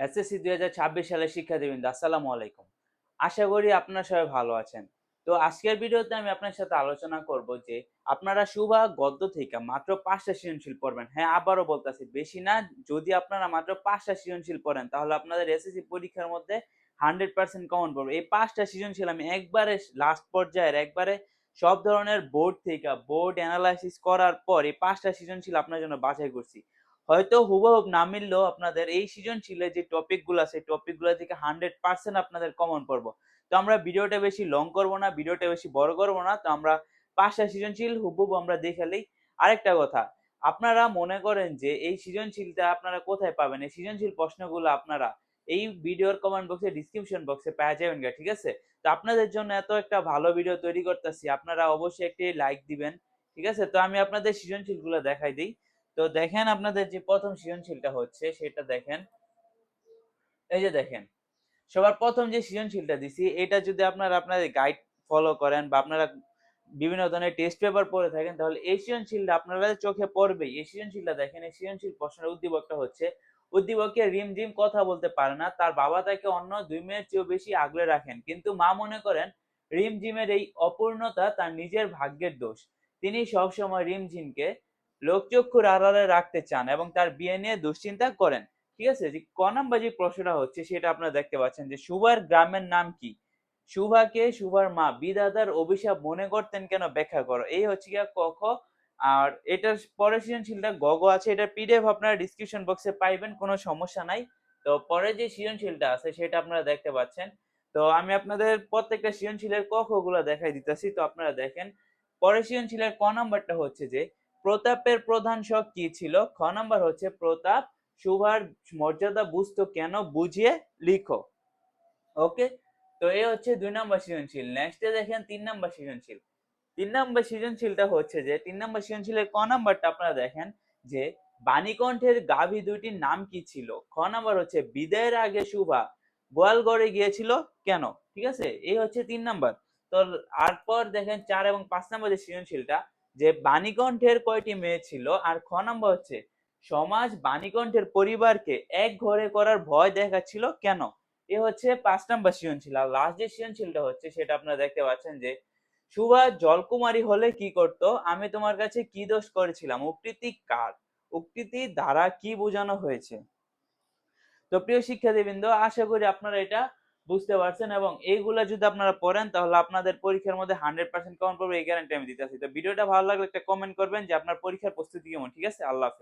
SSC 2026 সালের শিক্ষার্থীবৃন্দ আসসালামু আলাইকুম। আশা করি আপনারা সবাই ভালো আছেন। তো আজকের ভিডিওতে আমি আপনার সাথে আলোচনা করব যে আপনারা সুভা গদ্য থেকে মাত্র ৫টা সৃজনশীল পড়বেন। হ্যাঁ, আবারও বলতেছি বেশি না। যদি আপনারা মাত্র ৫টা সৃজনশীল পড়েন তাহলে আপনাদের এসএসসি পরীক্ষার মধ্যে 100% কমন পড়বে। এই ৫টা সৃজনশীল আমি একবারে লাস্ট পর্যায়ের একবারে সব ধরনের বোর্ড থেকে বোর্ড এনালাইসিস করার পর এই ৫টা সৃজনশীল আপনার জন্য বাছাই করছি। হয়তো হুবহুব না মিললেও আপনাদের এই সৃজনশীলের যে টপিকগুলো আছে এই টপিকগুলো থেকে 100% আপনাদের কমন পড়বো। তো আমরা ভিডিওটা বেশি লং করব না, ভিডিওটা বেশি বড় করব না। তো আমরা ৫টা সৃজনশীল হুবহুব আমরা দেখে নেই। আরেকটা কথা, আপনারা মনে করেন যে এই সৃজনশীলটা আপনারা কোথায় পাবেন? এই সৃজনশীল প্রশ্নগুলো আপনারা এই ভিডিওর কমেন্ট বক্সে, ডেসক্রিপশন বক্সে পেয়ে যাবেন গা, ঠিক আছে? তো আপনাদের জন্য এত একটা ভালো ভিডিও তৈরি করতেছি, আপনারা অবশ্যই একটি লাইক দিবেন, ঠিক আছে? তো আমি আপনাদের সৃজনশীলগুলো দেখাই দেই। তো দেখেন আপনাদের যে প্রথম সৃজনশীলটা হচ্ছে সেটা দেখেন, এই যে দেখেন সবার প্রথম যে সৃজনশীলটা দিছি এটা যদি আপনারা আপনাদের গাইড ফলো করেন বা আপনারা বিভিন্ন ধরনের টেস্ট পেপার পড়ে থাকেন তাহলে এই সৃজনশীলটা আপনাদের চোখে পড়বেই। এই সৃজনশীলটা দেখেন, এই সৃজনশীল প্রশ্নের উদ্দীপকটা হচ্ছে, উদ্দীপকে রিমঝিম কথা বলতে পারে না, তার বাবা তাকে অন্য 2 মেয়ের চেয়েও বেশি আগলে রাখেন, কিন্তু মা মনে করেন রিমঝিমের এই অপূর্ণতা তার নিজের ভাগ্যের দোষ। তিনি সবসময় রিমঝিমকে লোকচক্ষুর আড়ালে রাখতে চান এবং তার বিয়ে নিয়ে দুশ্চিন্তা করেন। ঠিক আছে? যে ক নাম্বার যে প্রশ্নটা হচ্ছে সেটা আপনারা দেখতে পাচ্ছেন যে সুভার গ্রামের নাম কি? সুভাকে সুভার মা বিধাতার অভিশাপ মনে করতেন কেন, ব্যাখ্যা করো। এই হচ্ছে গিয়া ক, খ। আর এটার পরের সৃজনশীলটা গ, গ আছে। এটার পিডিএফ আপনারা ডেসক্রিপশন বক্সে পাইবেন, কোনো সমস্যা নাই। তো পরের যে সৃজনশীলটা আছে সেটা আপনারা দেখতে পাচ্ছেন। তো আমি আপনাদের প্রত্যেকটা সৃজনশীলের ক, খ গুলা দেখাই দিতেছি। তো আপনারা দেখেন। পরের সৃজনশীলের ক নাম্বারটা হচ্ছে যে প্রতাপের প্রধান শখ কি ছিল? খ নাম্বার হচ্ছে প্রতাপ সুভার মর্যাদা বুঝতো কেন, বুঝিয়ে লিখো। ওকে, তো এই হচ্ছে 2 নাম্বার সৃজনশীল। নেক্সটে দেখেন 3 নাম্বার সৃজনশীল। 3 নাম্বার সৃজনশীলটা হচ্ছে যে 3 নাম্বার সৃজনশীলের ক নাম্বারটা আপনারা দেখেন যে বাণীকণ্ঠের গাভী দুইটির নাম কি ছিল? খ নাম্বার হচ্ছে বিদায়ের আগে শুভা গোয়ালঘরে গিয়েছিল কেন? ঠিক আছে? এই হচ্ছে 3 নাম্বার। তো তারপর দেখেন 4 এবং 5 নাম্বার যে সৃজনশীলটা, যে বাণীকণ্ঠের কয়টি মেয়ে ছিল? আর খ নাম্বার হচ্ছে সমাজ বাণীকণ্ঠের পরিবারকে এক ঘরে করার ভয় দেখাচ্ছিল কেন? এ হচ্ছে 5 নাম্বার সৃজনশীল। আর লাস্ট যে সৃজনশীলটা হচ্ছে সেটা আপনারা দেখতে পাচ্ছেন যে সুভা জলকুমারী হলে কি করত? আমি তোমার কাছে কি দোষ করেছিলাম? উক্তিটি কার? উক্তিটি দ্বারা কি বোঝানো হয়েছে? তো প্রিয় শিক্ষার্থীবৃন্দ, আশা করি আপনারা এটা বুঝতে পারছেন এবং এইগুলা যদি আপনারা পড়েন তাহলে আপনাদের পরীক্ষার মধ্যে 100% কমন পড়বে, এই গ্যারান্টি আমি দিতেছি। তো ভিডিওটা ভালো লাগলে একটা কমেন্ট করবেন যে আপনার পরীক্ষার প্রস্তুতি কেমন। ঠিক আছে? আল্লাহ হাফেজ।